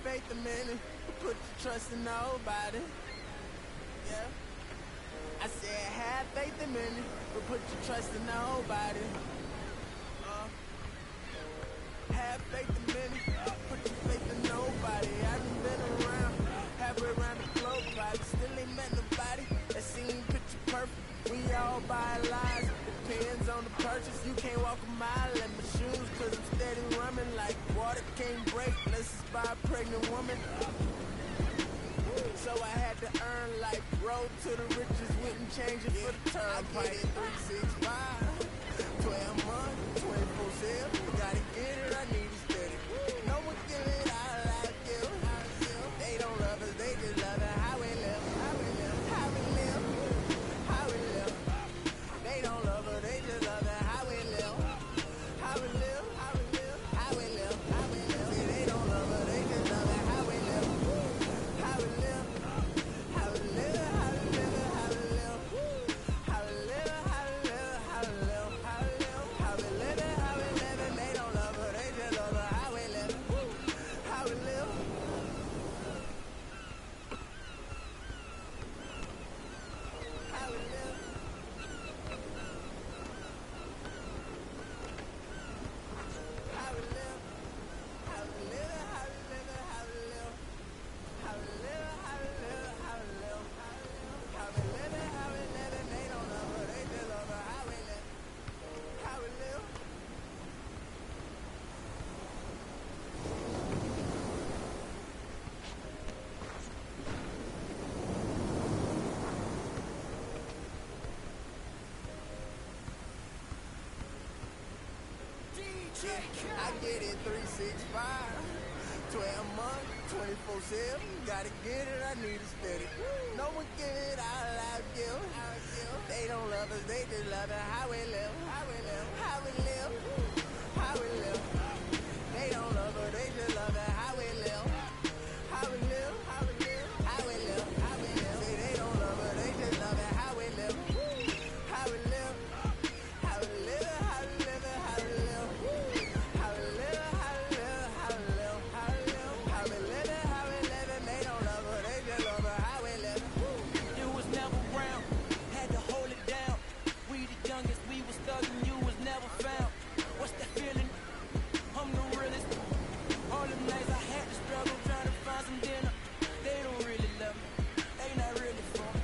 faith a minute, put your trust in nobody. Yeah. I said have faith a minute, but put your trust in nobody. Have faith a minute, put your faith in nobody. I done been around, halfway around the globe, probably still ain't met nobody that seen picture perfect. We all buy lies, depends on the purchase. You can't walk a mile in my shoes, cause I'm steady running like water can't break unless it's by a pregnant woman. So I had to earn life, road to the riches, wouldn't change it for the turnpike. 365, 12 months, 24/7, gotta get it, I need it steady. No one give it out like you. They don't love us, they just love it how we live, how we live, how we live, how we live. They don't love us, they just love it how we live, how we live, how we live, how we live, how we live. See, they don't love us, they just love it how we live, how we live, how we live, how we live, how we live, how we live, how we live, how we live, how we live, how we live it, how we live it. They don't love us, they just love it how we live, how we live. How we live. How we live. How we live. How we live. How we live. How we live. How we live. How we live. How we live. How we live. They don't love her. They just love her. How we live. How we live. I get it 365, 12 months, 24/7, gotta get it, I need it steady. No one give it out like you. They don't love us, they just love it how we live, how we live, how we live, how we live. They don't love us, they just love it how we live, how we live, how we live, how we live, how we live. See, they don't love us, they just love it how we live, how we live, how we live, how we live, how we live. How we live, how we live, how we live, how we live, how we live it, how we live it. They don't love her, they just love her how we live. You was never round, had to hold it down. We the youngest, we was thugging, you was never found. What's that feeling? I'm the realest. All them nights I had to struggle trying to find some dinner. They don't really love me, they not really for me.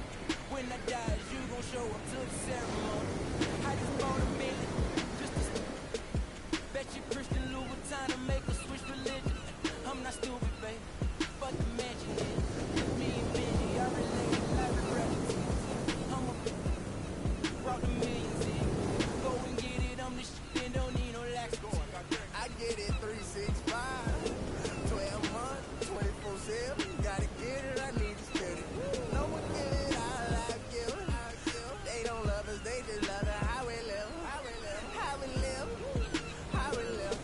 When I die, is you gon' show up to the ceremony? I just bought a million, just to bet you Christian Louboutin to make a switch religion. I'm not stupid, babe. Fuck the mansion is. Me and Benji, I relate like a relative. I'm a brought the millions in. Go and get it, I'm the shit and don't need no laxative. I get it 365, 12 months, 24/7, gotta get it, I need it steady. No one give it out like you. They don't love us, they just love it how we live, how we live, how we live, how we live.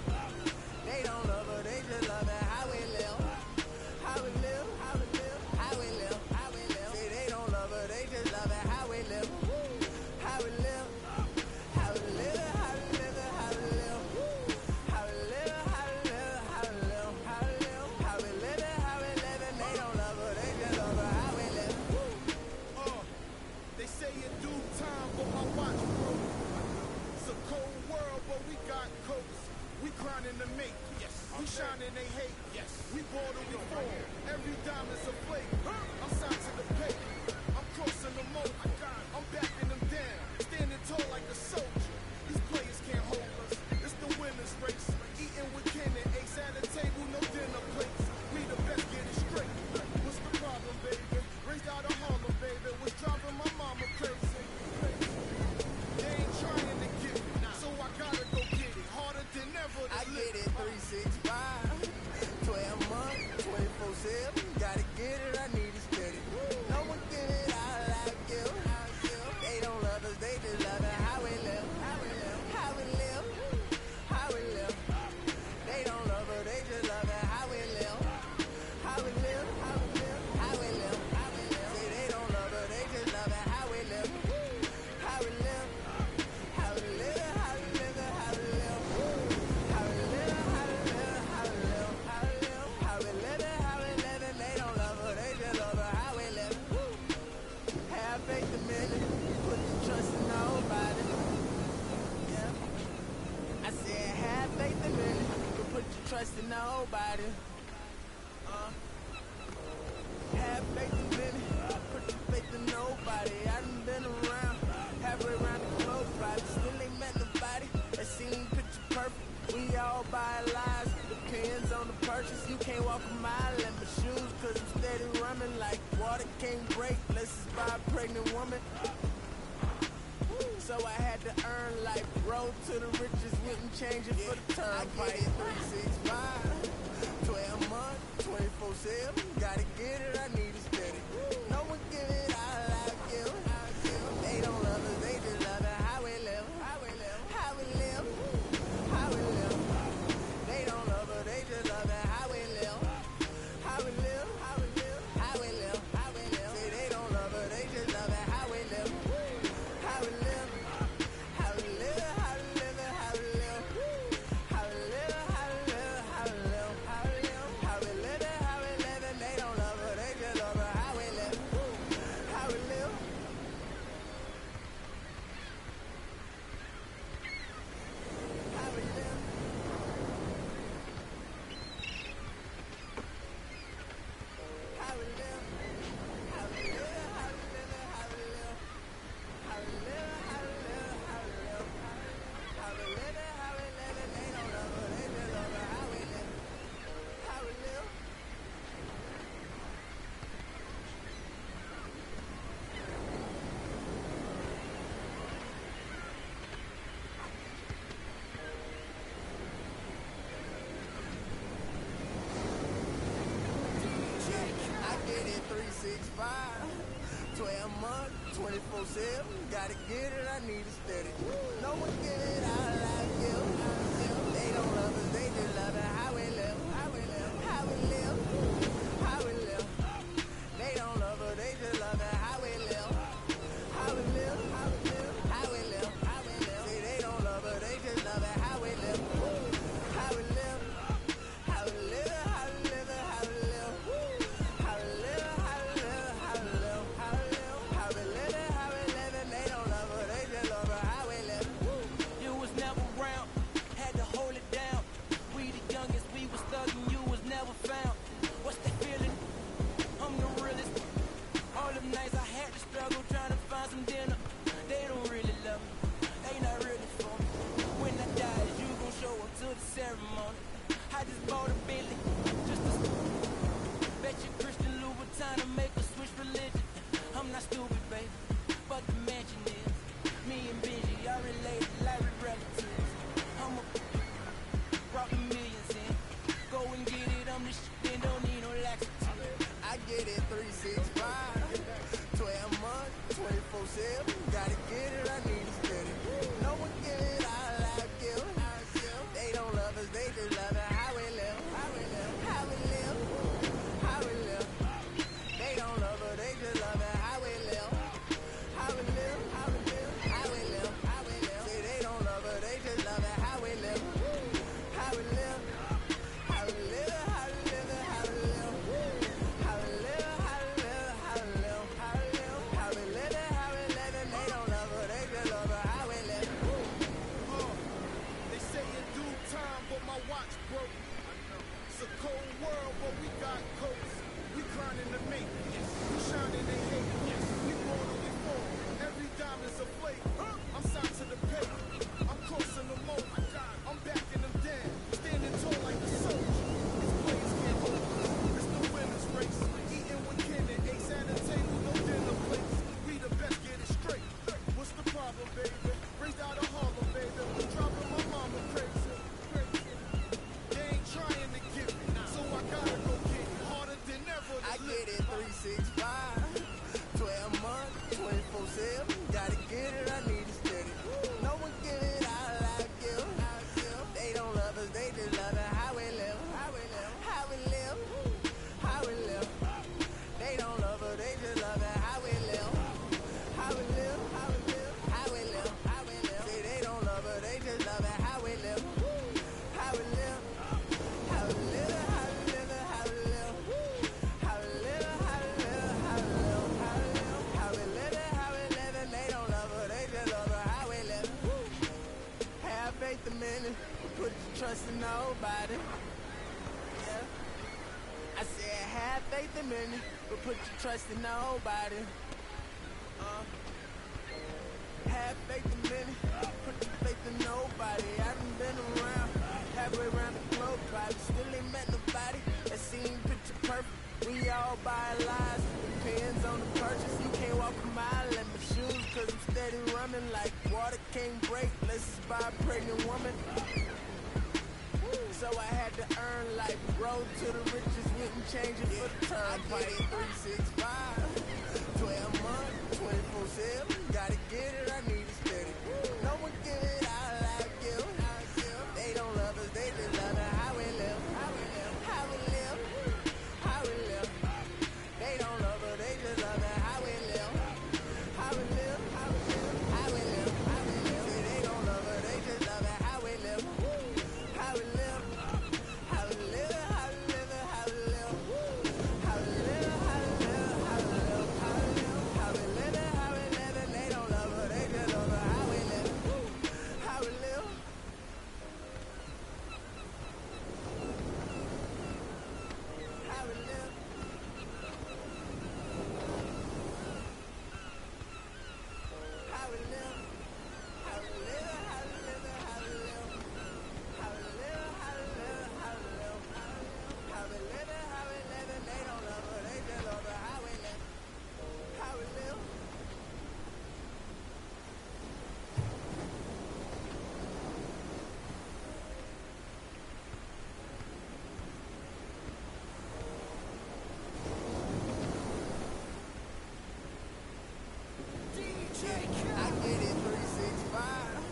They don't love us, they just love it how we live, how we live, how we live, how we live, how we live. See, they don't love us, they just love it how we live, how we live, how we live, how we live, how we live, how we live, how we live, how we live, how we live, how we live it, how we live it. They don't love us, they just love it how we live. They say in due time, but my watch broke. It's a cold world, but we got coats. We grinding to make. Yes. We shining, they hate. Yes. We ball and we fall. Every diamond's a flake. I'm signed to the pay. I'm crossing the moat. I'm backing them down. Standing tall like a soldier. These players can't hold us. It's the winner's race. Eating with Ken and Ace at a table, no dinner plates. We the best, get it straight. What's the problem, baby? Raised out of Harlem, baby. Was driving my mama crazy. They ain't trying to get it, so I gotta go get it. Harder than ever to I live. get it 365, 12 months, 24/7, gotta get it, I need it steady. No one give it out like you. They don't love us, they just love it how we live, how we live, how we live, how we live. They don't love us, they just love it how we live, how we live, how we live, how we live, how we live. See, they don't love us, they just love it how we live, how we live, how we live, how we live, how we live, how we live, how we live, how we live, how we live, how we live, how we live, how trusting nobody. Have faith in it, put your faith in nobody. I done been around, halfway around the globe, probably still ain't met nobody that seen picture perfect. We all buy lies, depends on the purchase. You can't walk a mile in my shoes, cause I'm steady running like water can't break. Let's just buy a pregnant woman. So I had to earn life, road to the riches, wouldn't change it for the turnpike. 365, 12 months, 24/7, gotta get it, I need it steady. No one give it all I give. They don't love us, they just love it, how we live, how we live, how we live, how we live. They don't love us, they just love it, how we live, how we live, how we live, how we live, how we live. Say they don't love us, they just love it, how we live, how we live. Get it 365, 12 months, 24/7, gotta get it, I need it steady. No one give it all I give. They don't love us, they just love it, how we live, how we live, how we live, how we live. They don't love us, they just love it, how we live, how we live, how we live, how we live, how we live. See, they don't love us, they just love it, how we live, how we live, how we live, how we live, how we live. You was never around, had to hold it down. We the youngest, we faith in many, but put your trust in nobody. Have faith in many, put your faith in nobody. I done been around, halfway around the globe, probably still ain't met nobody that seem picture perfect. We all buy lies, depends on the purchase. You can't walk a mile in my shoes, cause I'm steady running like water can't break. Let's just buy a pregnant woman. So I had to earn like road to the riches, wouldn't change it for the turnpike. 365, 12 months, 24/7. Gotta get it, I need it steady. No one give it out like you. They don't love us, they just love it how we live. How we live, how we live, how we live. They don't love us, they just love it how we live. How we live, how we live, how we live, how we live. See, they don't love us, they just love it how we live. How we live. How we live, how we live, how we live. How we live, how we live, how we live, how we live. How we live, how we live, and they don't love us, they just love us how we live. How we live. How we live. How we live. How we live, how we live, how we live. How we live, how we live, how we live. How we live, how we live, and they don't love us, they just love us how we live. How we live. I get it 365,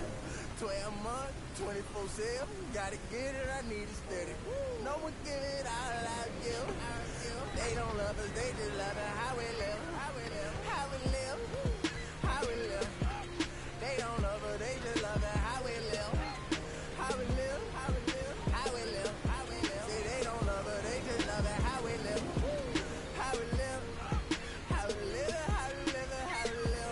12 months, 24/7. Gotta get it, I need it steady. No one give it out like you. They don't love us, they just love it how we live. How we live, how we live, how we live. They don't love us, they just love it how we live. How we live, how we live, how we live, how we live. See, they don't love us, they just love it how we live. How we live, how we live, how we live, how we live.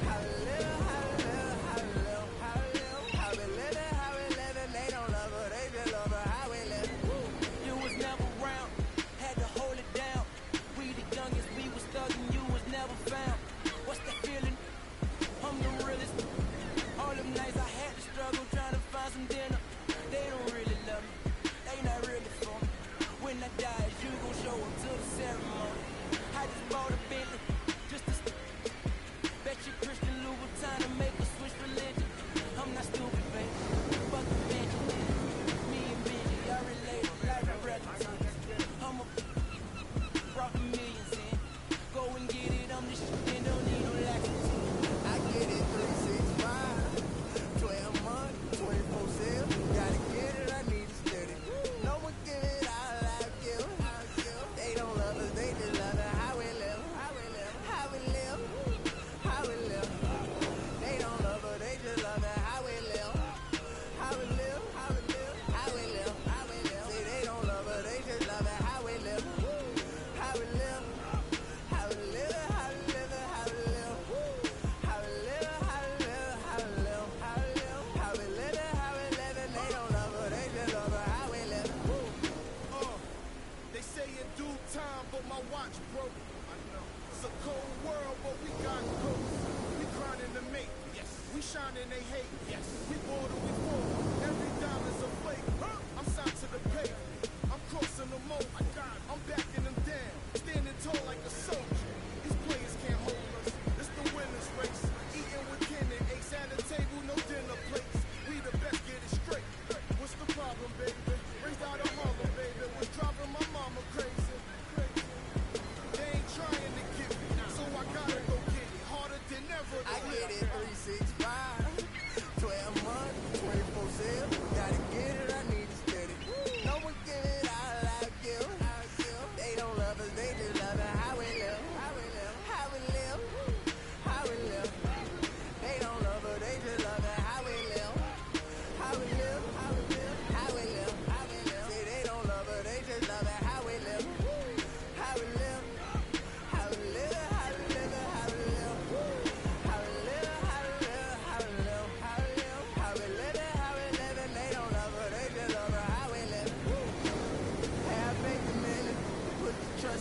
How we live, how we live, how we live, how we live. How we live, how we live, and they don't love us, they just love us how we live. You was never around, had to hold it down. We the youngest, we was thugging, you was never found. What's that feeling? I'm the realest. All them nights I had to struggle trying to find some dinner. They don't really love me, they not really for me. When I die, is you gon' show up to the ceremony? I just bought a Bentley, just to bet you Christian Louboutin to make a switch religion. I'm not stupid, baby. Fuck the Benji. Me and Benji, I relate like a relatives. I'm a brought the millions in. Go and get it, I'm the shit, then don't need no laxative. I get it 365, 12 months, 24/7. Gotta get it, I need it steady. No one give it out like you. They don't love us, they just love it how we live. How we live, how we live, how we live. They don't love us, they just love it how we live. How we live, how we live, how we live, how we live. See, they don't love us, they just love it how we live. How we live, how we live, how we live, how we live. How we live, how we live, how we live, how we live. How we live, how we live, and they don't love us, they just love us how we live. They say in due time, but my watch broke. I know. It's a cold world, but we got coats. We grinding to make. Yes. We shine and they hate. Yes. We bored or we fall. Every dollar's a flake. I'm signed to the pay. I'm crossing the moat. I'm backing them down. Standing tall like a soldier. These players can't hold us. It's the winner's race. Eating with kin and ace at the table, no dinner plates. We the best, get it straight. What's the problem, baby? Raised out of Harlem, baby. What's driving my mama crazy? They ain't trying to get me, so I gotta go get it. Harder than ever. I get it 365, 12 months, 24/7. Gotta get it,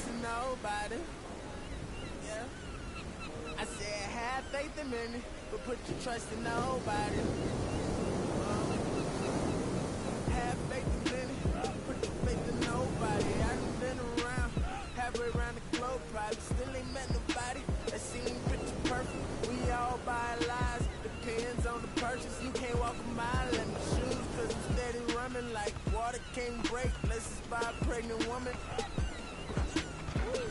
trust in nobody. Yeah. I said have faith in many, but put your trust in nobody. Have faith in many, put your faith in nobody. I done been around, halfway around the globe, probably still ain't met nobody that seem picture perfect. We all buy lies, depends on the purchase. You can't walk a mile in my shoes, cause I'm steady running like water can't break. Unless it's by a pregnant woman.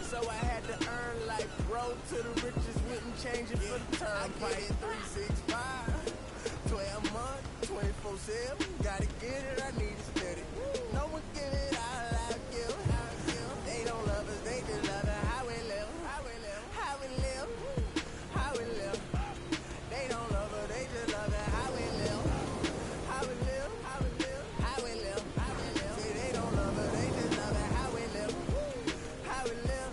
So I had to earn life, road to the riches, wouldn't change it for the turnpike. 365, 12 months, 24/7. Gotta get it, I need it steady. No one give it all I give. They don't love us, they just love it. How we live, how we live, how we live, how we live. They don't love us, they just love it. How we live, how we live, how we live, how we live, how we live. See, they don't love us, they just love it. How we live, how we live.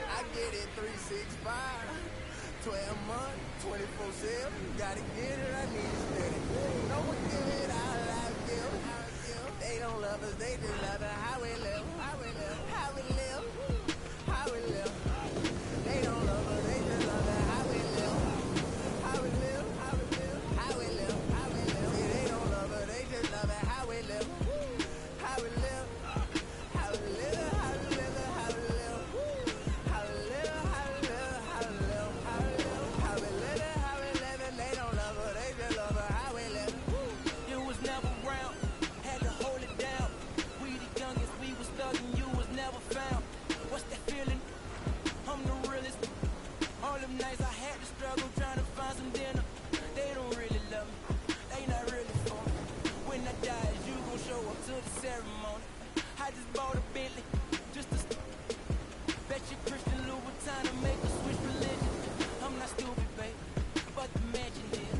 I get it 365, 12 months, 24/7. Gotta get it, I need it steady. No one give it all I give. They don't love us, they just love it. How we live, how we live, how we live, how we live. They don't love us, they just love it. How we live, how we live, how we live, how we live, how we live. See, they don't love us, they just love it. How we live, how we live, how we live, how we live, how we live. All them nights I had to struggle trying to find some dinner. They don't really love me, they not really for me. When I die, is you gon' show up to the ceremony? I just bought a Bentley, just to bet you Christian Louboutin to make a switch religion. I'm not stupid, babe, but the mansion is.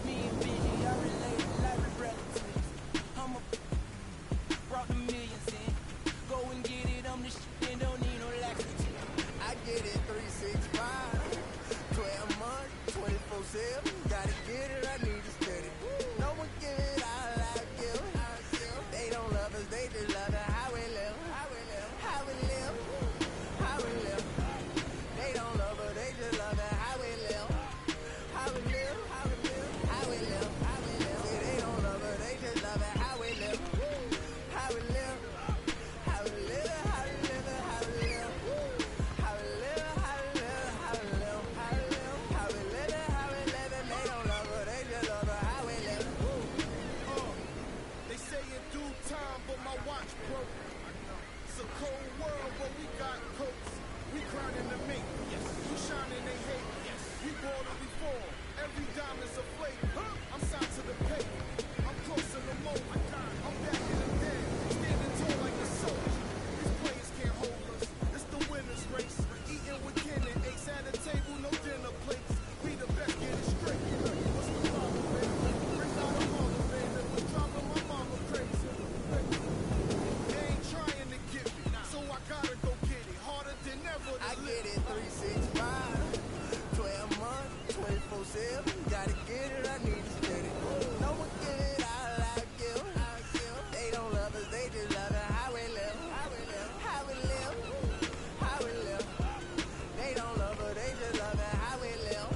Me and Benji are related like we're relatives. I'm a brought the millions in. Go and get it, I'm the shit and don't need no laxative. I get it 365, 12 months, 24/7. Gotta get it, I need it steady. No one give it all I give. They don't love us, they just love it. How we live, how we live, how we live, how we live. They don't love us, they just love it. How we live, how we live, how we live, how we live, how we live. See, they don't love us, they just love it. How we live, how we live, how we live, how we live, how we live. They say in due time, but my watch broke. It's a cold world, but we got coats. We grinding to make. Yes. We shining, they hate. Yes. We ball and we fall. Every diamond's a flake. I'm signed to the pay. I'm crossing the mold. I'm back in the day. Standing tall like a soldier. These players can't hold us. It's the winner's race. Eating with kin and ace at a table, no dinner plates. We the best, get it straight. What's the problem, baby? Bring out a mama, baby. What's driving my mama crazy? They ain't trying to get me, so I gotta go get it. Harder than ever to I live. get it 365, 12 months, 24/7. Gotta get it, I need it steady. No one give it all I give. They don't love us, they just love it. How we live, how we live, how we live, how we live. They don't love us, they just love it. How we live,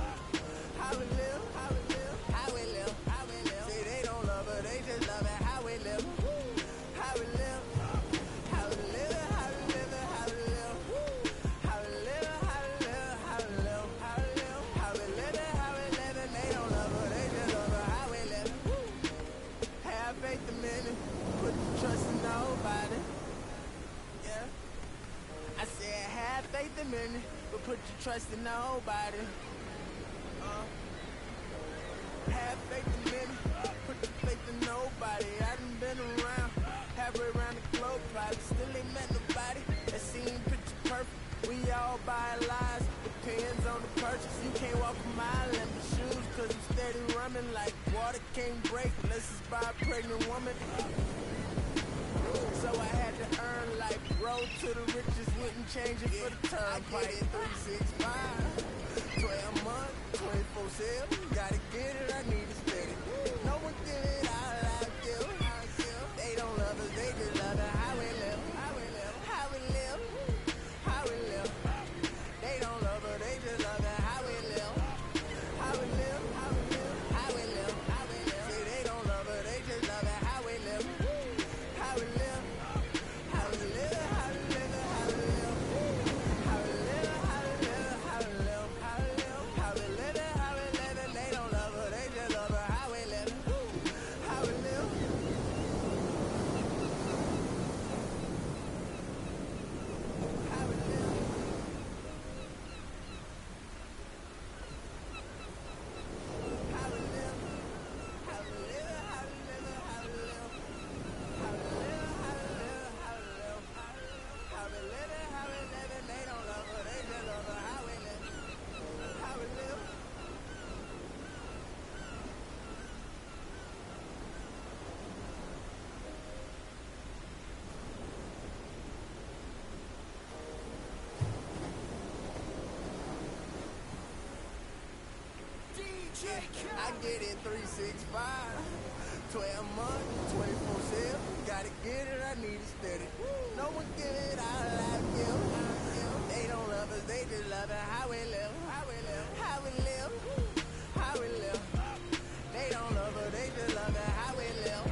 how we live, how we live, how we live, how we live. See, they don't love us, they just love it. How we live, how we live, how we live, how we live, how we live, how we live, how we live, how we live, how we live, how we live, how we live. And they don't love us, they just trusting nobody. Have faith in many, put your faith in nobody. I done been around, halfway around the globe, probably still ain't met nobody that seem picture perfect. We all buy lies, depends on the purchase. You can't walk a mile in my shoes, cause I'm steady running like water can't break unless it's by a pregnant woman. So I had to earn life, road to the riches, wouldn't change it for the turnpike. 365, 12 months, 24/7, gotta get it, I need it steady. No one give it all I give. They don't love us, they just love it. How we live, how we live, how we live, how we live. They don't love us, they just love it. How we live, how we live, how we live, how we live, how we live. See, they don't love us, they just love it. How we live, how we live, how we live, how we live, how we live, how we live, how we live, how we live, how we live, how we live, how we live. They don't love us, they just love us. How we live, how we live. How we live. How we live. How we live. How we live. How we live. How we live. How we live. How we live. How we live. How we live. They don't love her. They just love her. How we live. How we live. I get it 365, 12 months, 24/7, gotta get it, I need it steady. No one give it all I give. They don't love us, they just love it. How we live, how we live, how we live, how we live. They don't love us, they just love it. How we live,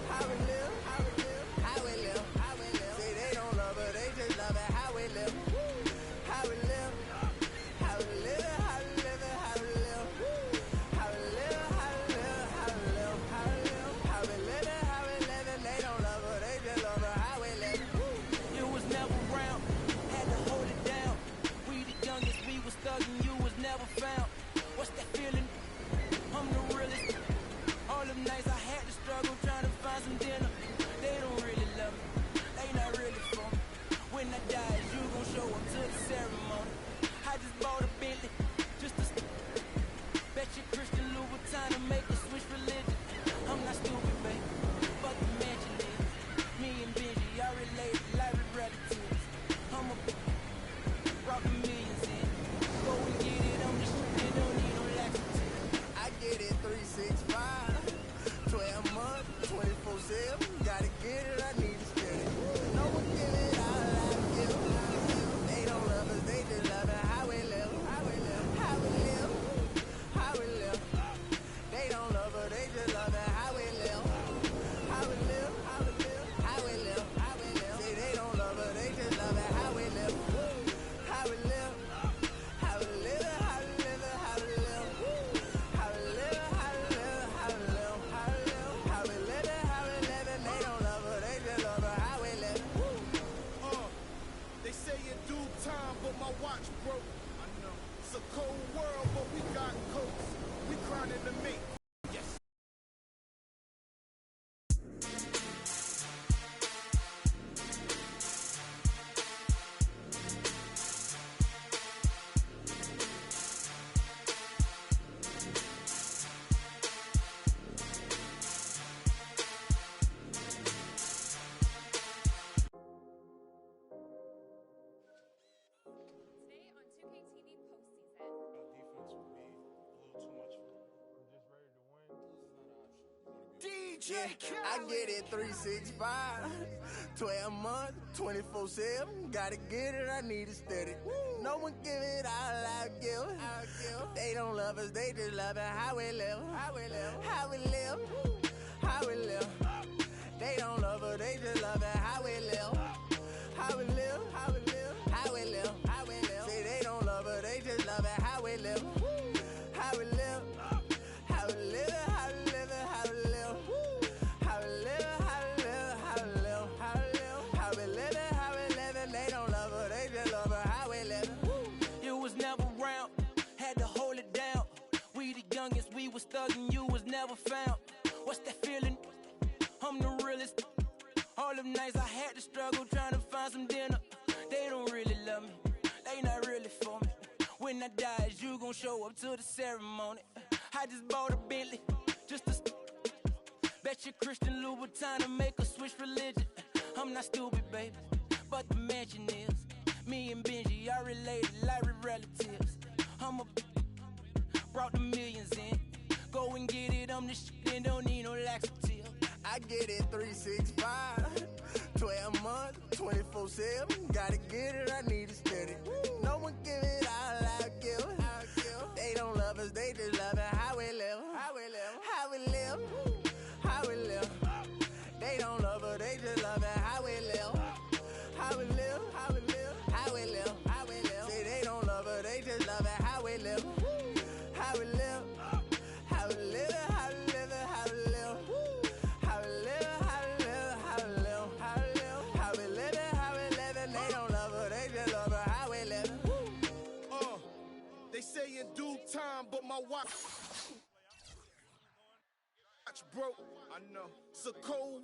how we live, how we live, how we live, how we live. See, they don't love us, they just love it. How we live, how we live, how we live, how we live, how we live. How we live, how we live, how we live, how we live, how we live, how we live. They don't love her, they just love her. How we live. You was never around, had to hold it down. We the youngest, we was thugging, you was never found. What's that feeling? I'm the realest. All them nights I had to struggle trying to find some dinner. They don't really love me, they not really for me. When I die, you gon' show up to the ceremony. I just bought a Bentley, just to bet you Christian Louboutin to make a switch religion. I'm not stupid, babe. Fuck the mansion is. Me and Benji, I relate life with relatives. I'm a rockin' millions in. Go and get it on the street, don't need no laxative. I get it 365, 12 months, 24/7, gotta get it, I need it steady. No one give it all I give. They don't love us, they just love it. How we live, how we live, how we live, how we live. They don't love her, they just love it. How we live, how we live, how we live, how we live, how we live. See, they don't love her, they just love it. How we live, how we live, how we live, how we live, how we live, how we live, how we live, how we live, how we live, how we live, how we live. They don't love her, they just love her. How we live. They say in due time, but my watch broke. I know. It's a cold world, but we got coats. We grinding to make. Yes. Today on 2K TV postseason. Defense would be a little too much for them. I get it 365, 12 months, 24/7, gotta get it, I need it steady. No one give it all I give. They don't love us, they just love it. How we live, how we live, how we live, how we live. They don't love us, they just love it. How we live, how we live, how we live, how we live, how we live. See, they don't love us, they just love it. How we live, how we live, how we live, how we live, how we live, how we live, how we live, how we live, how we live, how we live, how we live. They don't love us, they just love us. How we live. You was youngest, we was thuggin', you was never found. What's that feeling? I'm the realest. All them nights I had to struggle trying to find some dinner. They don't really love me, they not really for me. When I die, is you gon' show up to the ceremony? I just bought a Bentley, just to bet you Christian Louboutin to make a switch religion. I'm not stupid, baby, but the mansion is. Me and Benji are related like we relatives. I'm a brought the millions in. Go and get it, I'm the shit and don't need no laxative. I get it 365, 12 months, 24/7. Gotta get it, I need it steady. No one give it all I give. They don't love us, they just love it. How we live, how we live, how we live, how we live. They don't love us, they just love it. How we live, how we live, how we live, how we live, how we live. Say they don't love us, they just love it. How we live, how we live, how we live, how we live, how we live. How we live, how we live, how we live, how we live, how we live it, how we live it. They don't love her, they just love her. How we live it. They say in due time, but my watch broke. I know. It's a cold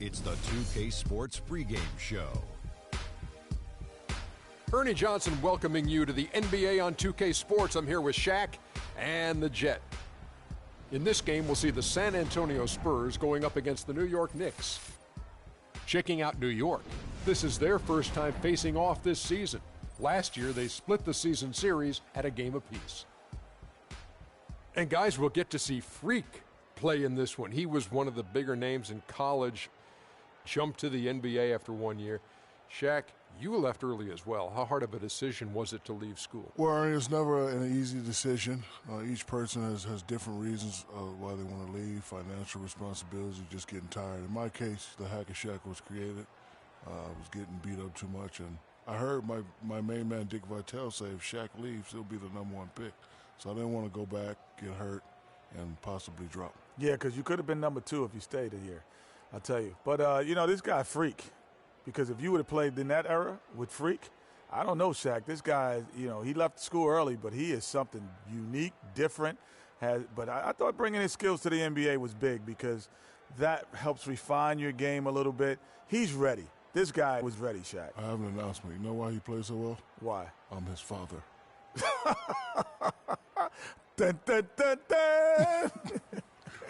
It's the 2K Sports pregame show. Ernie Johnson welcoming you to the NBA on 2K Sports. I'm here with Shaq and the Jet. In this game, we'll see the San Antonio Spurs going up against the New York Knicks. Checking out New York. This is their first time facing off this season. Last year, they split the season series at a game apiece. And guys, we'll get to see Freak play in this one. He was one of the bigger names in college, jumped to the NBA after 1 year. Shaq, you left early as well. How hard of a decision was it to leave school? Well, it's never an easy decision. Each person has different reasons why they want to leave, financial responsibilities, just getting tired. In my case, the Hack and Shaq was created. I was getting beat up too much, and I heard my main man, Dick Vitale, say if Shaq leaves, he'll be the #1 pick. So I didn't want to go back, get hurt, and possibly drop. Yeah, because you could have been #2 if you stayed a year, I'll tell you. But, this guy, Freak, because if you would have played in that era with Freak, I don't know, Shaq. This guy, he left school early, but he is something unique, different. But I thought bringing his skills to the NBA was big because that helps refine your game a little bit. He's ready. This guy was ready, Shaq. I have an announcement. You know why he plays so well? Why? I'm his father. Dun, dun, dun, dun.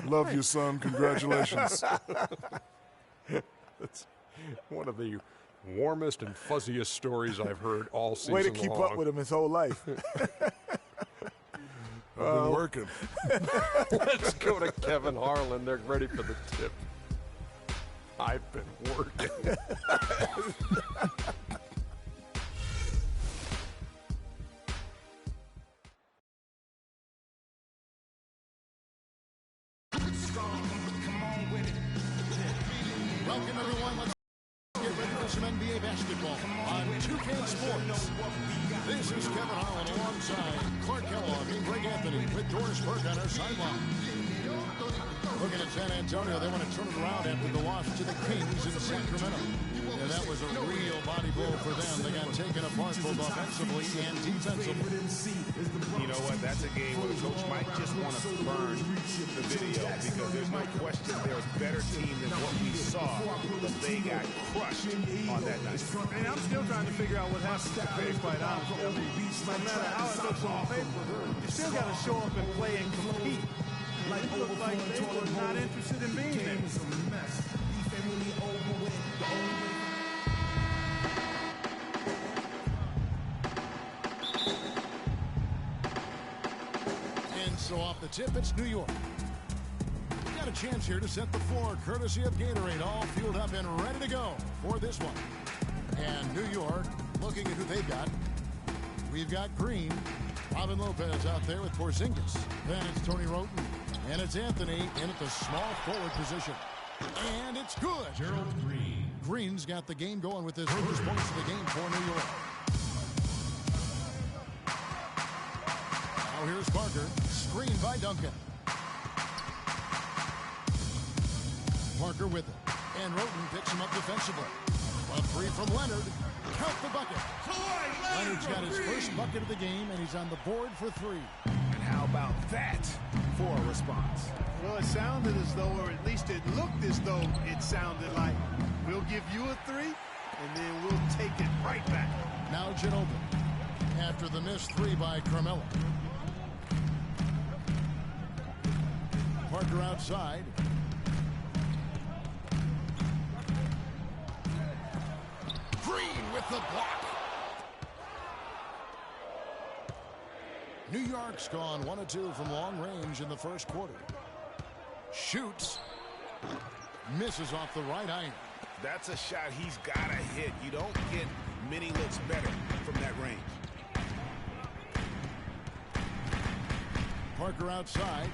Love you, son. Congratulations. That's one of the warmest and fuzziest stories I've heard all season long. Way to keep up with him his whole life. I've been working. Let's go to Kevin Harlan. They're ready for the tip. I've been working. Welcome, everyone. Let's get ready for some NBA basketball on 2K Sports. This is Kevin Harlan alongside Clark Kellogg and Greg Anthony with Doris Burke on our sideline. Looking at San Antonio, they want to turn it around after the loss to the Kings in Sacramento. And that was a real body blow for them. They got taken apart both offensively and defensively. You know what? That's a game where the coach might just want to burn the video because there's no question they're a better team than what we saw, but they got crushed on that night. And I'm still trying to figure out what happened, to be quite honest. I mean, no matter how it looks on paper, you still got to show up and play and compete. Like, it looked like they were not interested in being there. And so off the tip, it's New York. We got a chance here to set the floor, courtesy of Gatorade, all fueled up and ready to go for this one. And New York, looking at who they've got. We've got Green, Robin Lopez out there with Porzingis. Then it's Tony Roten. And it's Anthony in at the small forward position. And it's good. Gerald Green. Green's got the game going with his first points of the game for New York. Now here's Parker. Screen by Duncan. Parker with it. And Roten picks him up defensively. A three from Leonard. Count the bucket. Leonard's got his first bucket of the game, and he's on the board for 3. And how about that for a response? Well, it sounded as though, or at least it looked as though it sounded like, we'll give you a 3, and then we'll take it right back. Now Ginobili after the missed 3 by Carmelo. Parker outside. Green with the block. New York's gone 1 of 2 from long range in the first quarter. Shoots. Misses off the right iron. That's a shot he's got to hit. You don't get many looks better from that range. Parker outside.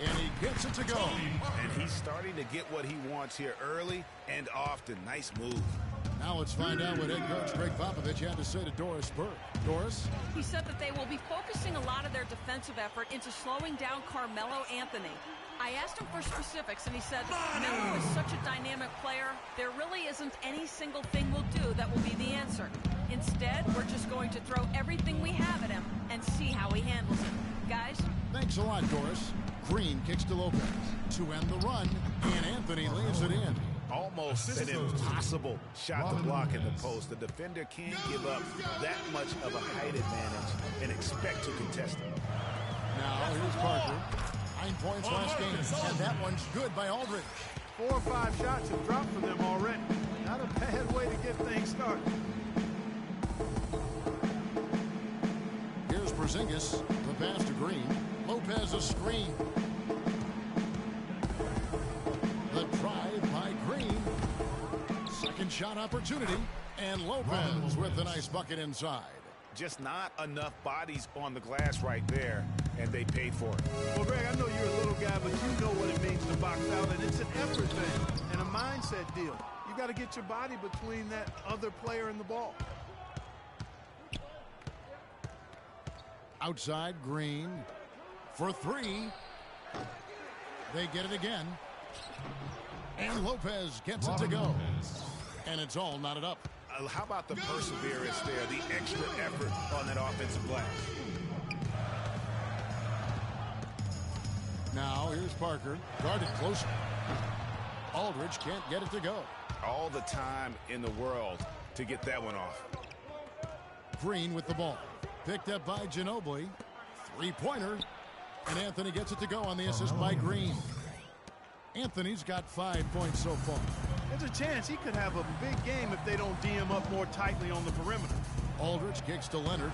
And he gets it to go. And he's starting to get what he wants here early and often. Nice move. Now let's find out what head coach Greg Popovich had to say to Doris Burke. Doris? He said that they will be focusing a lot of their defensive effort into slowing down Carmelo Anthony. I asked him for specifics, and he said, Melo is such a dynamic player, there really isn't any single thing we'll do that will be the answer. Instead, we're just going to throw everything we have at him and see how he handles it. Guys? Thanks a lot, Doris. Green kicks to Lopez. To end the run, And Anthony lays it in. Almost an impossible shot to block in the post. The defender can't give up that much of a height advantage and expect to contest it. Now here's Parker. 9 points last game, and that one's good by Aldridge. 4 or 5 shots have dropped for them already. Not a bad way to get things started. Here's Porzingis. The pass to Green. Lopez a screen. The drive by Green. Second shot opportunity. And Lopez with the nice bucket inside. Just not enough bodies on the glass right there, and they paid for it. Well, Greg, I know you're a little guy, but you know what it means to box out, and it's an effort thing and a mindset deal. You got to get your body between that other player and the ball. Outside, Green for 3. They get it again. And Lopez gets it to go. And it's all knotted up. How about the perseverance there, the extra effort on that offensive glass? Now here's Parker, guarded closer. Aldridge can't get it to go. All the time in the world to get that one off. Green with the ball. Picked up by Ginobili. 3-pointer. And Anthony gets it to go on the assist by Green. Anthony's got 5 points so far. There's a chance he could have a big game if they don't D him up more tightly on the perimeter. Aldridge kicks to Leonard.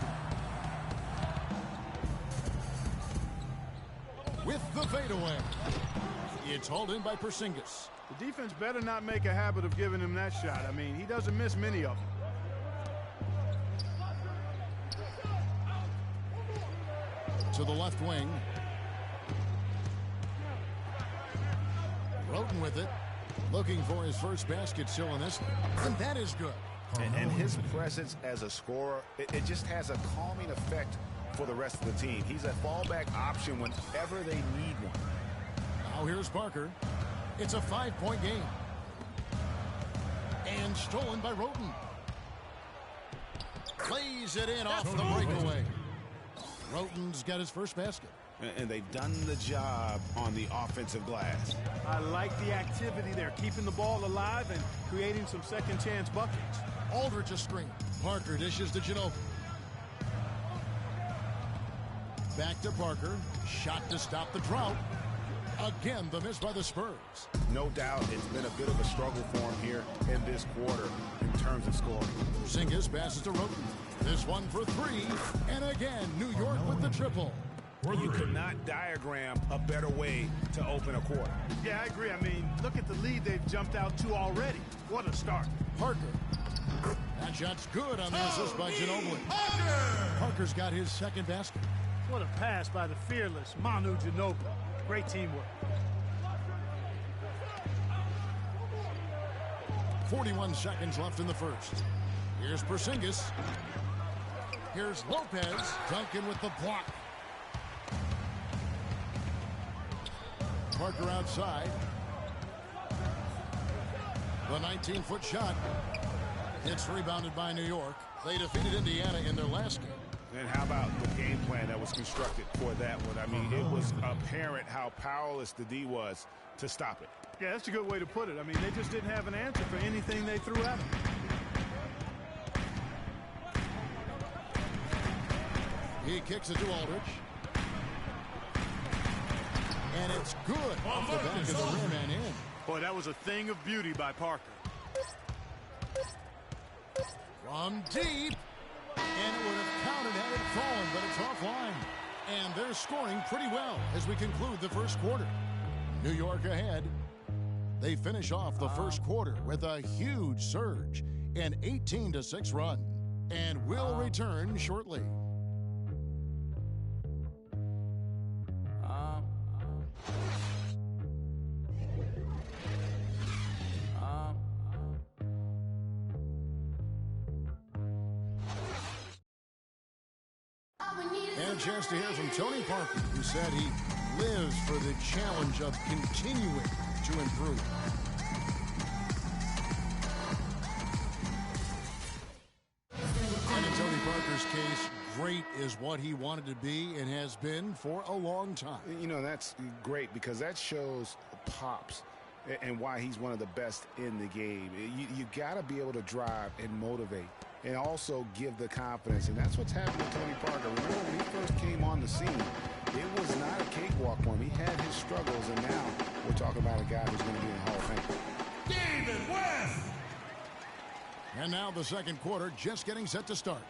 With the fadeaway. It's hauled in by Porzingis. The defense better not make a habit of giving him that shot. I mean, he doesn't miss many of them. To the left wing. Roten with it. Looking for his first basket still in this one. And that is good. And his presence as a scorer, it just has a calming effect for the rest of the team. He's a fallback option whenever they need one. Now here's Parker. It's a 5-point game. And stolen by Roten. Plays it in off the breakaway. Roten's got his first basket. And they've done the job on the offensive glass. I like the activity there, keeping the ball alive and creating some second chance buckets. Aldridge a screen. Parker dishes to Ginobili. Back to Parker. Shot to stop the drought. Again, the miss by the Spurs. No doubt it's been a bit of a struggle for him here in this quarter in terms of scoring. Porzingis passes to Roten. This one for 3. And again, New York with the triple. You could not diagram a better way to open a quarter. Yeah, I agree. I mean, look at the lead they've jumped out to already. What a start. Parker. That shot's good on the assist by Ginobili. Parker's got his second basket. What a pass by the fearless Manu Ginobili. Great teamwork. 41 seconds left in the first. Here's Porzingis. Here's Lopez. Duncan with the block. Parker outside. The 19-foot shot. It's rebounded by New York. They defeated Indiana in their last game. And how about the game plan that was constructed for that one? I mean, it was apparent how powerless the D was to stop it. Yeah, that's a good way to put it. I mean, they just didn't have an answer for anything they threw at them. He kicks it to Aldridge. And it's good off the back of the rim and in. Boy, that was a thing of beauty by Parker. From deep. And it would have counted had it fallen, but it's offline. And they're scoring pretty well as we conclude the first quarter. New York ahead. They finish off the first quarter with a huge surge, an 18-6 run. And will return shortly. And a chance to hear from Tony Parker, who said he lives for the challenge of continuing to improve. And in Tony Parker's case, great is what he wanted to be and has been for a long time. You know, that's great because that shows Pops and why he's one of the best in the game. You got to be able to drive and motivate and also give the confidence. And that's what's happened to Tony Parker. Remember when he first came on the scene, it was not a cakewalk for him. He had his struggles, and now we're talking about a guy who's going to be in the Hall of Fame. David West! And now the second quarter just getting set to start.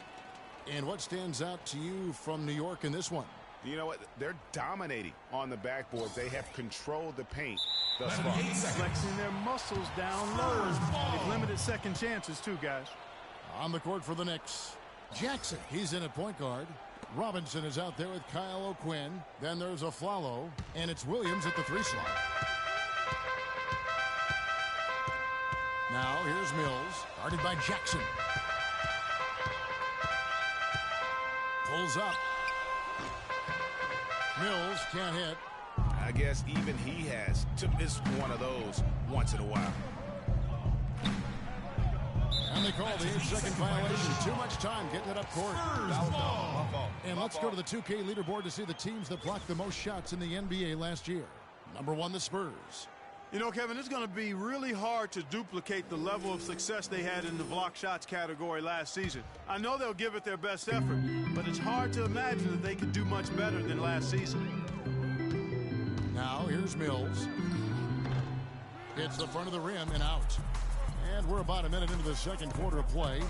And what stands out to you from New York in this one? You know what? They're dominating on the backboards. They have controlled the paint thus far. Flexing their muscles down low. They've limited second chances too, guys. On the court for the Knicks, Jackson. He's in at point guard. Robinson is out there with Kyle O'Quinn. Then there's Aflalo, and it's Williams at the 3 slot. Now here's Mills, guarded by Jackson. Pulls up. Mills can't hit. I guess even he has to miss one of those once in a while. And they call the 8-second violation. Too much time getting it up court. And let's go to the 2K leaderboard to see the teams that blocked the most shots in the NBA last year. Number 1, the Spurs. You know, Kevin, it's going to be really hard to duplicate the level of success they had in the block shots category last season. I know they'll give it their best effort, but it's hard to imagine that they could do much better than last season. Now here's Mills. Hits the front of the rim and out. And we're about a minute into the second quarter of play.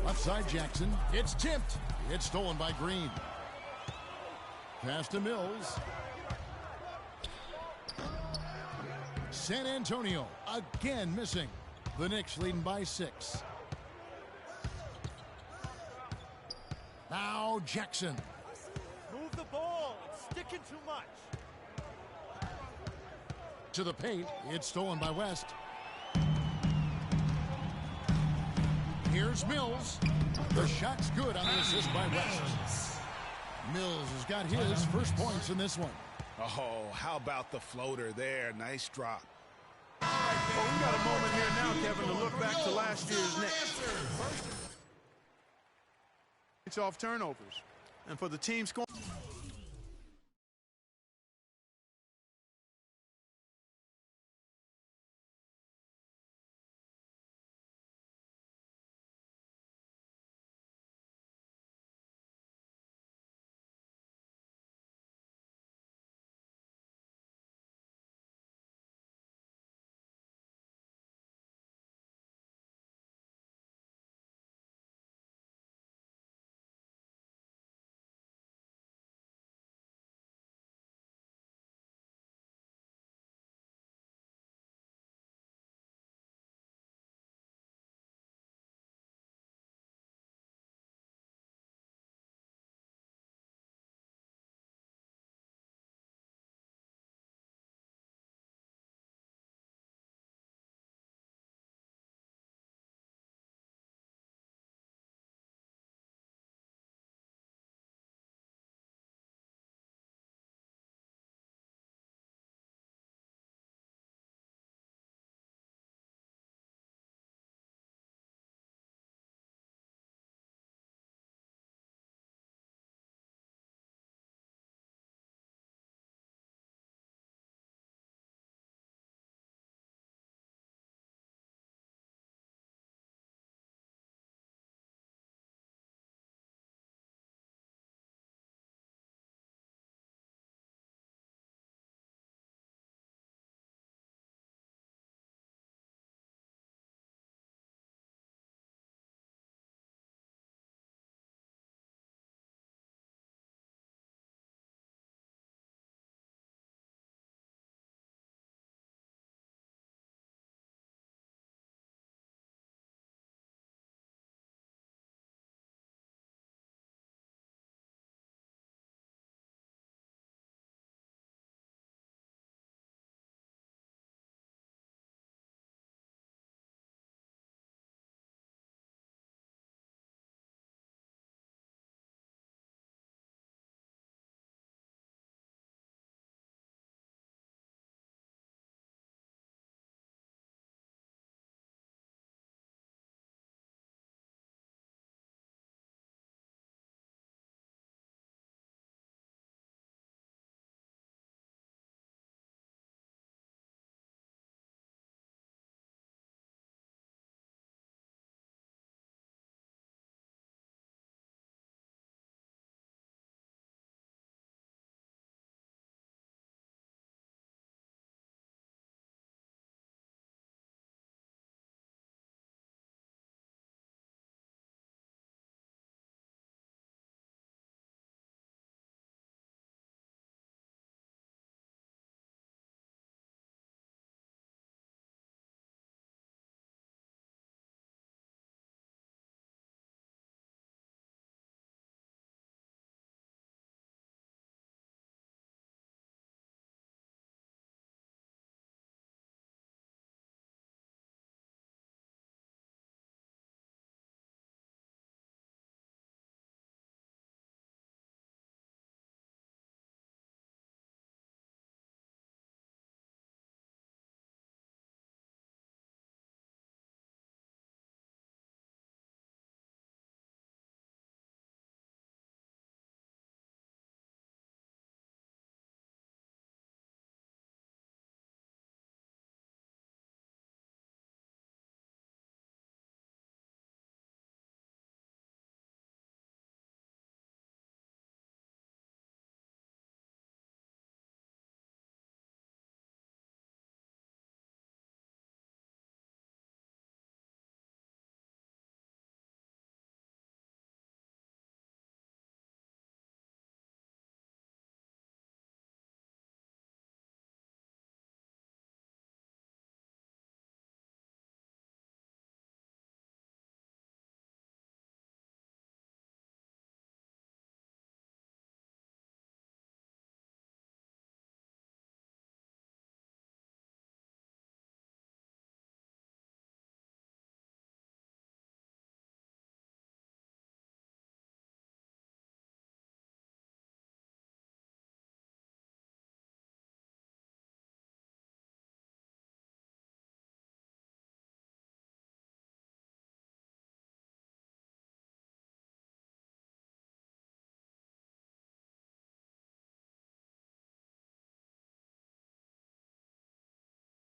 Left side Jackson. It's tipped. It's stolen by Green. Pass to Mills. San Antonio again missing. The Knicks leading by 6. Now Jackson. Move the ball. It's sticking too much. To the paint. It's stolen by West. Here's Mills. The shot's good on the assist by West. Mills has got his first points in this one. Oh, how about the floater there? Nice drop. Well, we got a moment here now, Kevin, to look back to last year's Knicks. It's off turnovers. And for the team scoring.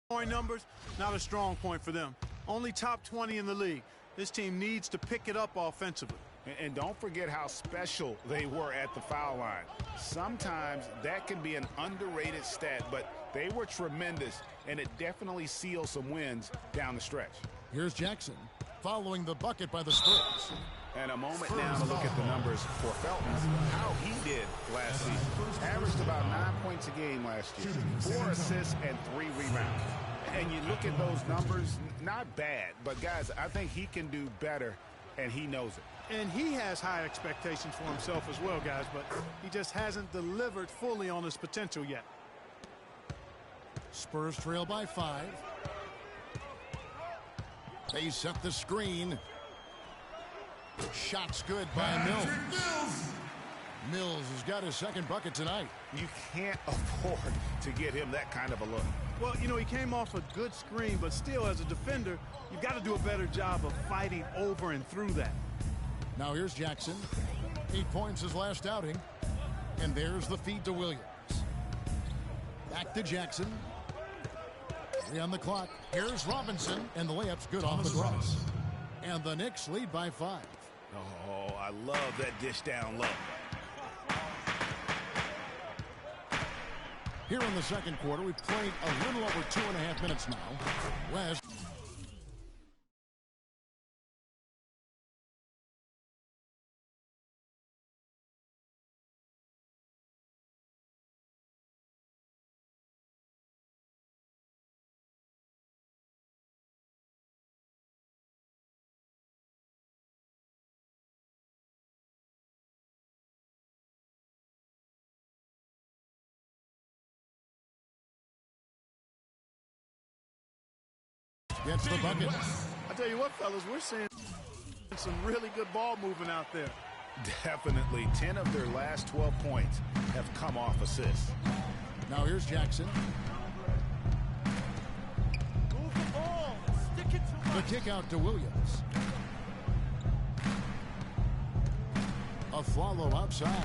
Scoring numbers, not a strong point for them. Only top 20 in the league. This team needs to pick it up offensively. And don't forget how special they were at the foul line. Sometimes that can be an underrated stat, but they were tremendous, and it definitely seals some wins down the stretch. Here's Jackson following the bucket by the Spurs. And a moment now to look at the numbers for Felton, how he did last season. Averaged about 9 points a game last year, 4 assists and 3 rebounds. And you look at those numbers, not bad, but guys, I think he can do better, and he knows it. And he has high expectations for himself as well, guys, but he just hasn't delivered fully on his potential yet. Spurs trail by 5. They set the screen. Shots good by Mills. Mills has got his second bucket tonight. You can't afford to get him that kind of a look. Well, you know, he came off a good screen, but still, as a defender, you've got to do a better job of fighting over and through that. Now here's Jackson. 8 points his last outing. And there's the feed to Williams. Back to Jackson. 3 on the clock. Here's Robinson, and the layup's good off the cross. And the Knicks lead by 5. Oh, I love that dish down low. Here in the second quarter, we've played a little over 2.5 minutes now. West. Gets the bucket. I tell you what, fellas, we're seeing some really good ball moving out there. Definitely. 10 of their last 12 points have come off assists. Now here's Jackson. Move the ball. Stick it to The kick out to Williams. A follow outside.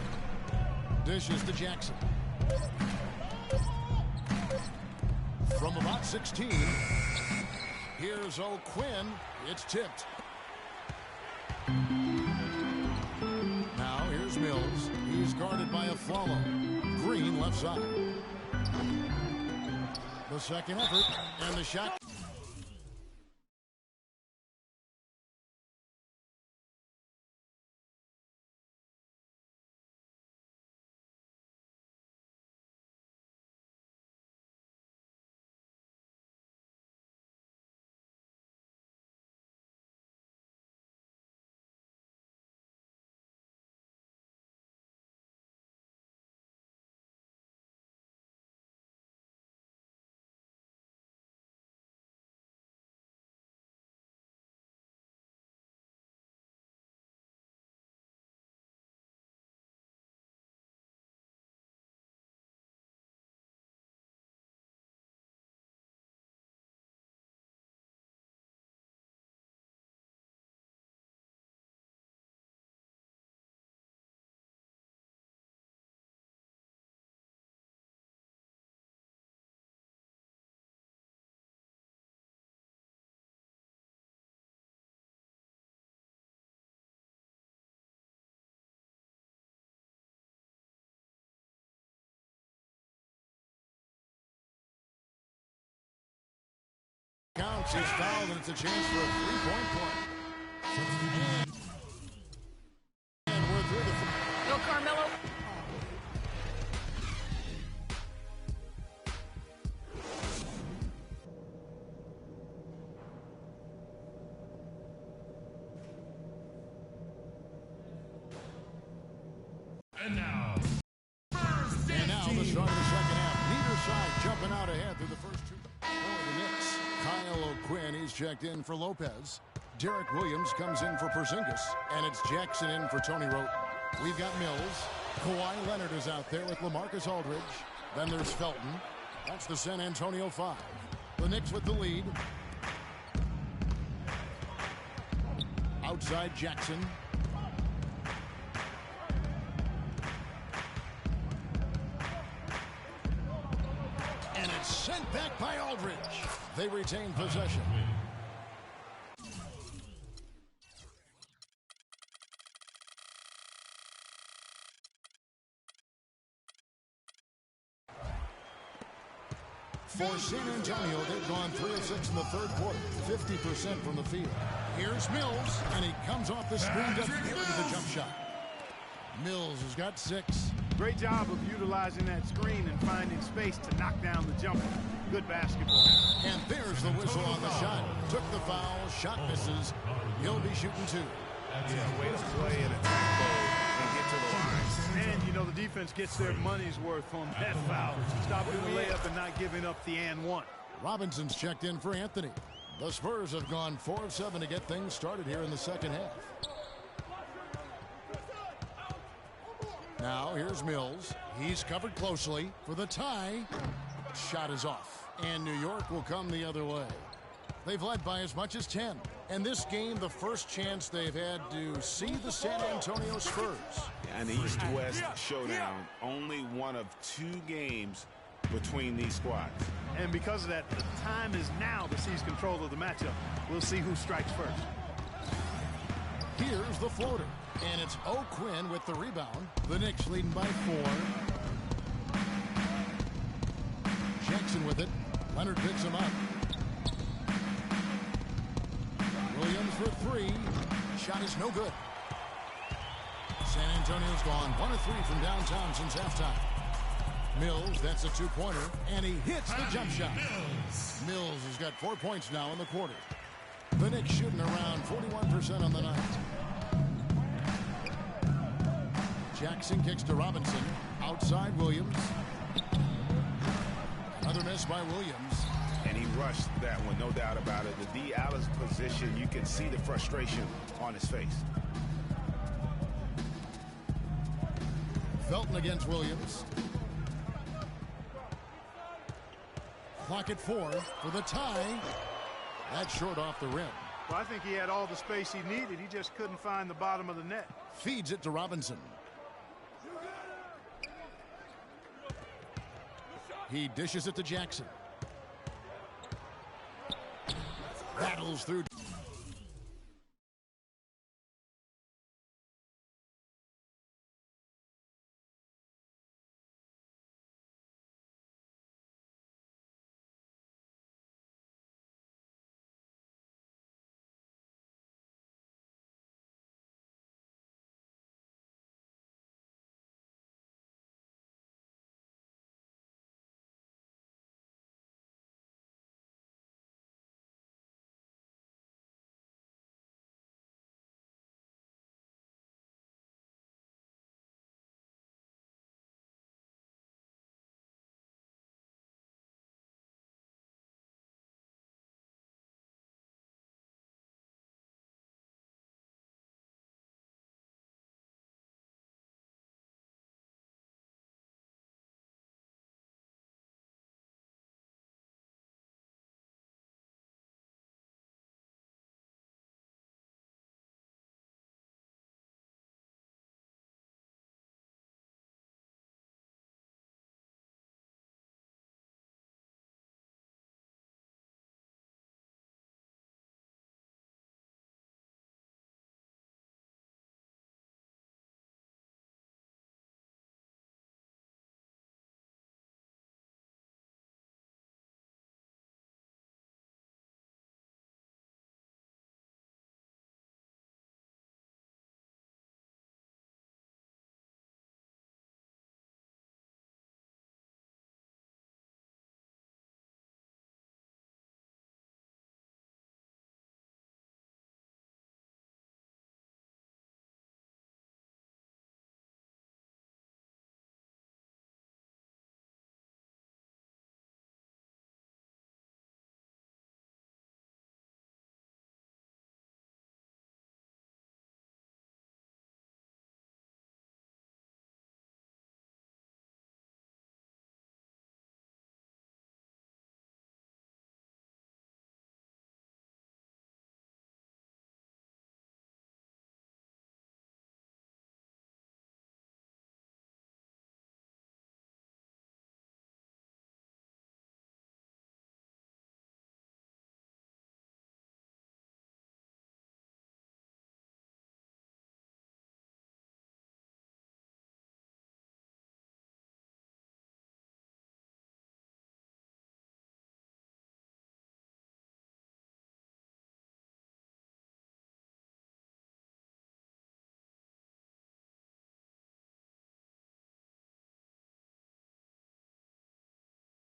Dishes to Jackson. From about 16. Here's O'Quinn. It's tipped. Now here's Mills. He's guarded by a follow. Green left side. The second effort and the shot. Counts, he's fouled, and it's a chance for a 3-point play. And we're through the... Go, Carmelo. And now the start of the second half. Neither side jumping out ahead through the first 2. For the Knicks, Kyle O'Quinn, he's checked in for Lopez. Derek Williams comes in for Porzingis. And it's Jackson in for Tony Wroten. We've got Mills. Kawhi Leonard is out there with LaMarcus Aldridge. Then there's Felton. That's the San Antonio 5. The Knicks with the lead. Outside Jackson. And it's sent back by Aldridge. They retain possession. For San Antonio, they've gone 3 of 6 in the third quarter, 50% from the field. Here's Mills, and he comes off the screen to carry the jump shot. Mills has got 6. Great job of utilizing that screen and finding space to knock down the jumper. Good basketball. And there's the whistle on the shot. Took the foul, shot misses. He'll be shooting 2. Yeah, way to play in attack mode and get to the line. And, you know, the defense gets their money's worth on that foul. Stopping the layup and not giving up the and one. Robinson's checked in for Anthony. The Spurs have gone 4 of 7 to get things started here in the second half. Now here's Mills. He's covered closely for the tie. Shot is off. And New York will come the other way. They've led by as much as 10. And this game, the first chance they've had to see the San Antonio Spurs. An East-West showdown. Only one of 2 games between these squads. And because of that, the time is now to seize control of the matchup. We'll see who strikes first. Here's the floater. And it's O'Quinn with the rebound. The Knicks leading by 4. Jackson with it. Leonard picks him up. Williams for 3. Shot is no good. San Antonio's gone 1 of 3 from downtown since halftime. Mills, that's a 2-pointer, and he hits the jump shot. Mills has got 4 points now in the quarter. The Knicks shooting around 41% on the night. Jackson kicks to Robinson. Outside Williams. Another miss by Williams. And he rushed that one, no doubt about it. The D. Allen's position, you can see the frustration on his face. Felton against Williams. Clock at 4 for the tie. That's short off the rim. Well, I think he had all the space he needed. He just couldn't find the bottom of the net. Feeds it to Robinson. He dishes it to Jackson. Battles through.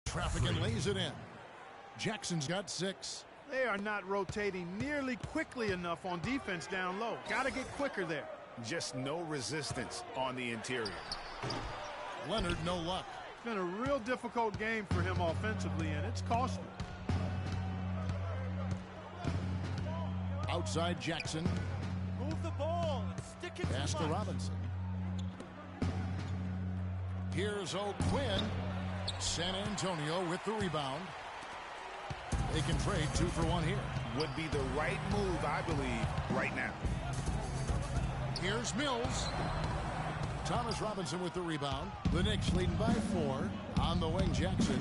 Traffic and lays it in. Jackson's got 6. They are not rotating nearly quickly enough on defense down low. Got to get quicker there. Just no resistance on the interior. Leonard, no luck. It's been a real difficult game for him offensively, and it's costly. Outside Jackson. Move the ball and stick it Pass to Robinson. Here's O'Quinn. San Antonio with the rebound. They can trade 2 for 1 here. Would be the right move, I believe, right now. Here's Mills. Thomas Robinson with the rebound. The Knicks leading by 4. On the wing, Jackson.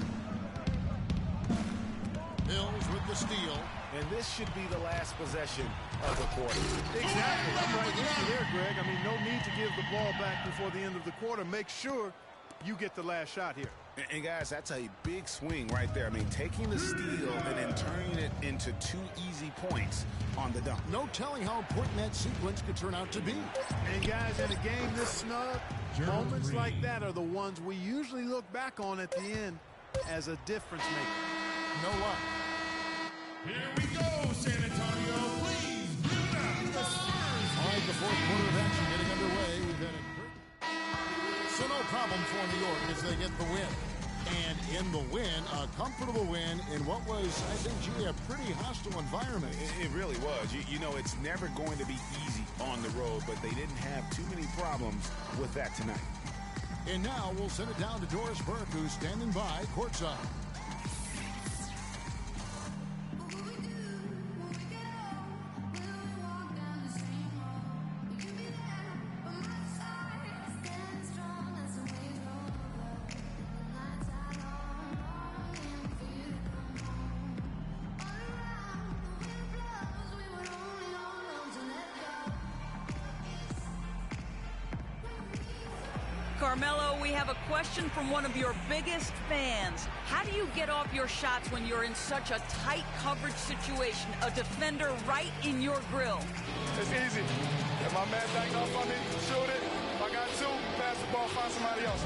Mills with the steal. And this should be the last possession of the quarter. Exactly. I'm right with you there, Greg. I mean, no need to give the ball back before the end of the quarter. Make sure you get the last shot here. And guys, that's a big swing right there. I mean, taking the steal and then turning it into 2 easy points on the dunk. No telling how important that sequence could turn out to be. And guys, in a game this snug, moments like that are the ones we usually look back on at the end as a difference maker. No luck. Here we go, San Antonio. Please give it up. The Spurs. All right, the 4th quarter of action getting underway. We've had a so no problem for New York as they get the win. And in the win, a comfortable win in what was, I think, gee, a pretty hostile environment. It really was. You know, it's never going to be easy on the road, but they didn't have too many problems with that tonight. And now we'll send it down to Doris Burke, who's standing by courtside. Carmelo, we have a question from one of your biggest fans. How do you get off your shots when you're in such a tight coverage situation? A defender right in your grill. It's easy. If my man back off on me, shoot it. If I got 2, pass the ball, find somebody else.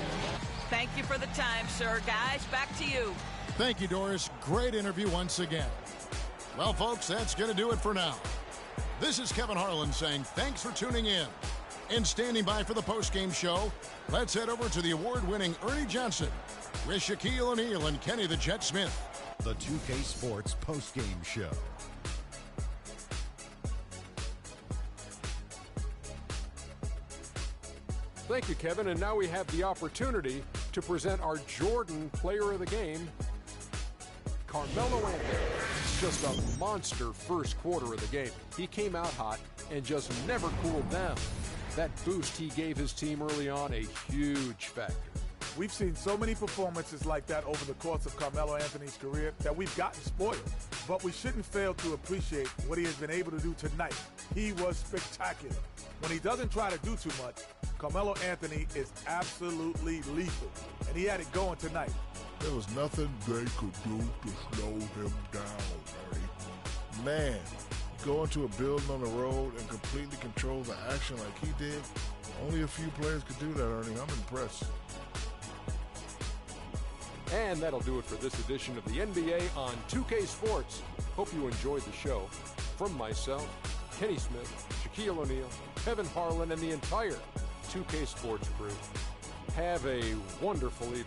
Thank you for the time, sir. Guys, back to you. Thank you, Doris. Great interview once again. Well, folks, that's going to do it for now. This is Kevin Harlan saying thanks for tuning in. And standing by for the postgame show, let's head over to the award-winning Ernie Johnson with Shaquille O'Neal and Kenny the Jet Smith. The 2K Sports postgame show. Thank you, Kevin. And now we have the opportunity to present our Jordan Player of the Game, Carmelo Anthony. Just a monster first quarter of the game. He came out hot and just never cooled down. That boost he gave his team early on, a huge factor. We've seen so many performances like that over the course of Carmelo Anthony's career that we've gotten spoiled. But we shouldn't fail to appreciate what he has been able to do tonight. He was spectacular. When he doesn't try to do too much, Carmelo Anthony is absolutely lethal. And he had it going tonight. There was nothing they could do to slow him down, Ernie. Man, go into a building on the road and completely control the action like he did. Only a few players could do that, Ernie. I'm impressed. And that'll do it for this edition of the NBA on 2K Sports. Hope you enjoyed the show. From myself, Kenny Smith, Shaquille O'Neal, Kevin Harlan, and the entire 2K Sports crew, have a wonderful evening.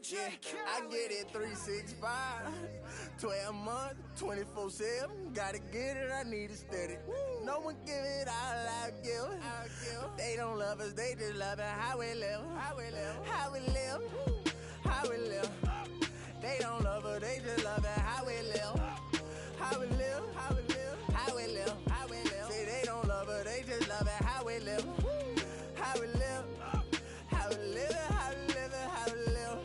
I get it 365, 12 months, 24/7. Gotta get it, I need it steady. No one give it all I give. They don't love us, they just love it how we live. How we live. How we live. How we live. They don't love us, they just love it how we live. How we live. How we live. How we live. How we live. Say they don't love us, they just love it how we live. How we live. How we live. How we live. How we live. How we live.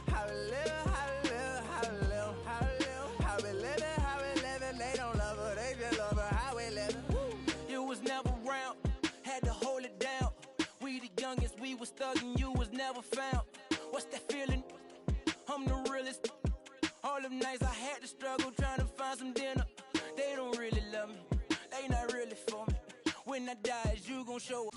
How we live. How we live. How we live. How we live. How we live. They don't love us, they just love it how we live. You was never around, had to hold it down. We the youngest, we was thugging, you was never found. What's that feeling? I'm the realest. All them nights I had to struggle trying to find some dinner. They don't really love me, they not really for me. When I die, is you gon' show up?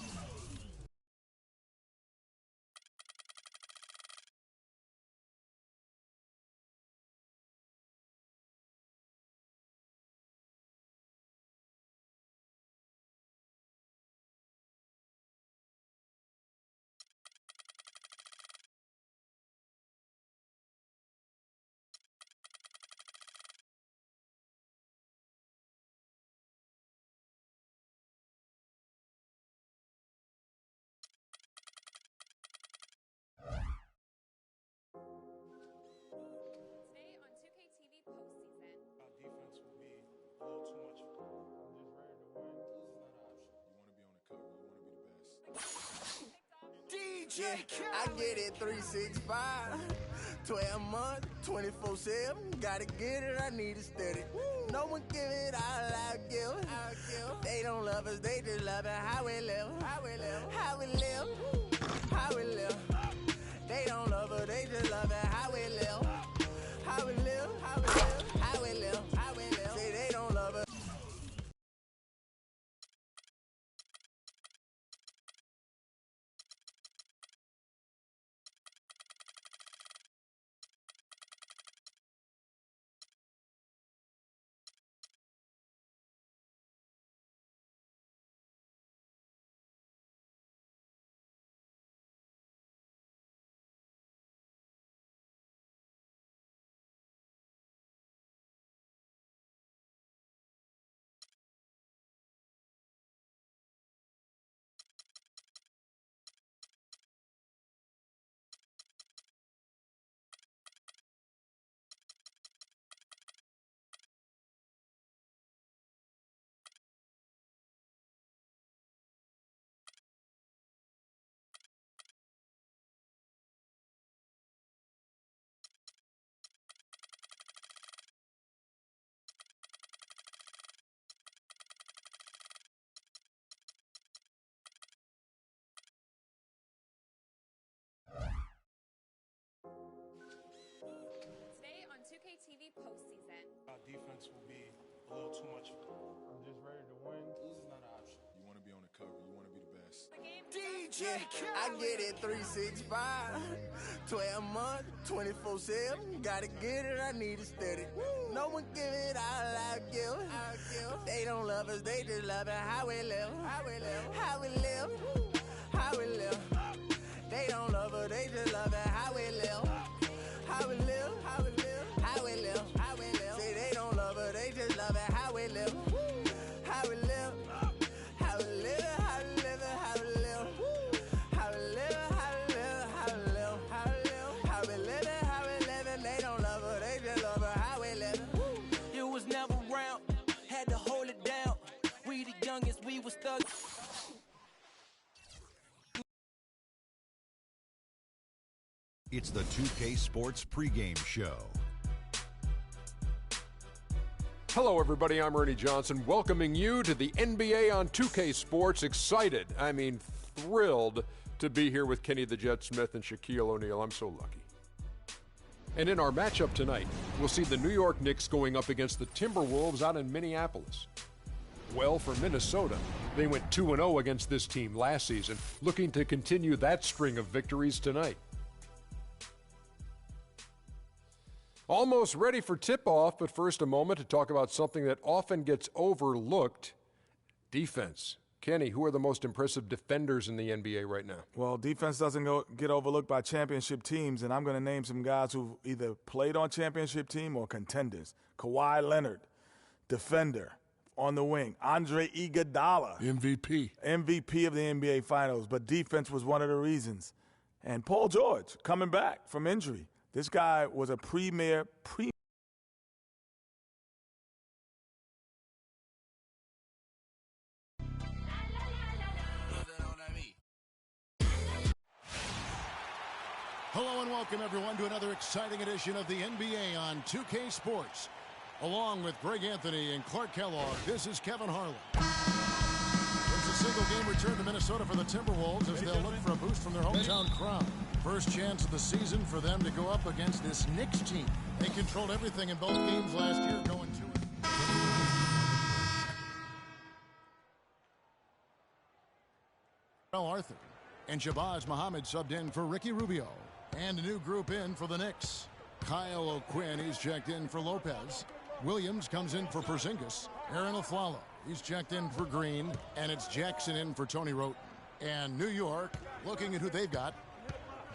Today on 2K TV postseason. Our defense will be a little too much. I'm just ready to win. This is not an option. You want to be on the cover. You want to be the best. I get it 365, 12 months, 24/7. Gotta get it, I need it steady. No one give it all I give. They don't love us, they just love it how we live. How we live. How we live. How we live. They don't love us, they just love it how we live. How we live. How we live. How we live. How we live. Say they don't love us. Today on 2K TV postseason. Our defense will be a little too much. I'm just ready to win. This is not an option. You want to be on the cover. You want to be the best. I get it 365, 12 months, 24/7. Gotta get it, I need it steady. No one give it all I give. They don't love us, they just love it how we live. How we live. How we live. How we live. They don't love us, they just love it how we live. How we live. How we live. How we live. How we live. Say they don't love us, they just love it how we live. How we live. How we live. How we live. How we live. How we live. How we live. How we live. How we live. How we live. How we live. They don't love us, they just love it how we live. You was never around, had to hold it down. We the youngest, we was thugging. It's the 2K Sports pregame show. Hello, everybody. I'm Ernie Johnson, welcoming you to the NBA on 2K Sports. Excited, thrilled to be here with Kenny the Jet Smith and Shaquille O'Neal. I'm so lucky. And in our matchup tonight, we'll see the New York Knicks going up against the Timberwolves out in Minneapolis. Well, for Minnesota, they went 2-0 against this team last season, looking to continue that string of victories tonight. Almost ready for tip-off, but first a moment to talk about something that often gets overlooked, defense. Kenny, who are the most impressive defenders in the NBA right now? Well, defense doesn't get overlooked by championship teams, and I'm going to name some guys who either played on championship team or contenders. Kawhi Leonard, defender on the wing. Andre Iguodala, MVP of the NBA Finals, but defense was one of the reasons. And Paul George, coming back from injury. This guy was a premier. Hello and welcome everyone to another exciting edition of the NBA on 2K Sports. Along with Greg Anthony and Clark Kellogg, this is Kevin Harlan. It's a single game return to Minnesota for the Timberwolves as they'll look for a boost from their hometown crowd. First chance of the season for them to go up against this Knicks team. They controlled everything in both games last year, going to it. Arthur and Shabazz Muhammad subbed in for Ricky Rubio. And a new group in for the Knicks. Kyle O'Quinn, he's checked in for Lopez. Williams comes in for Porzingis. Aaron Aflalo, he's checked in for Green. And it's Jackson in for Tony Wroten. And New York, looking at who they've got.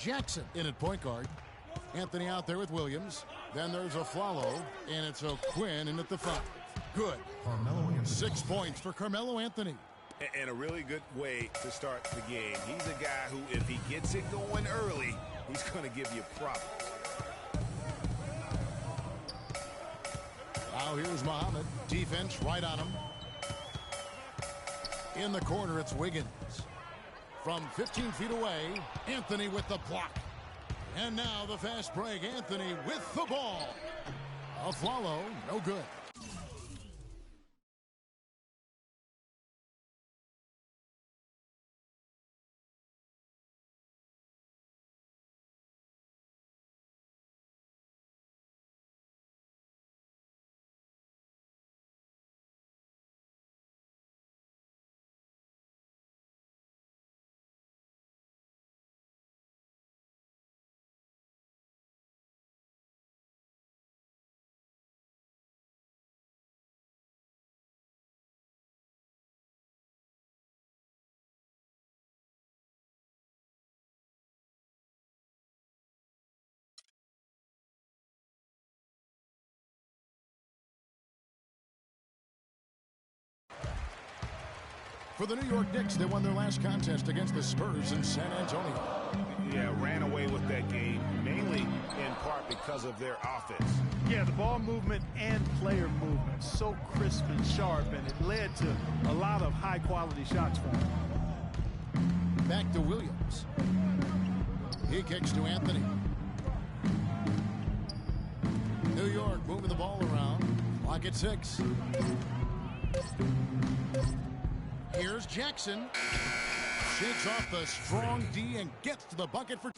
Jackson in at point guard. Anthony out there with Williams. Then there's Aflalo, and it's O'Quinn in at the 5. Good. 6 points for Carmelo Anthony. And a really good way to start the game. He's a guy who, if he gets it going early, he's going to give you problems. Now here's Muhammad. Defense right on him. In the corner, it's Wiggins. From 15 feet away, Anthony with the block. And now the fast break. Anthony with the ball. Aflalo, no good. For the New York Knicks, they won their last contest against the Spurs in San Antonio. Yeah, ran away with that game, mainly in part because of their offense. Yeah, the ball movement and player movement, so crisp and sharp, and it led to a lot of high-quality shots for him. Back to Williams. He kicks to Anthony. New York moving the ball around. Clock at 6. Here's Jackson. Shakes off the strong D and gets to the bucket for...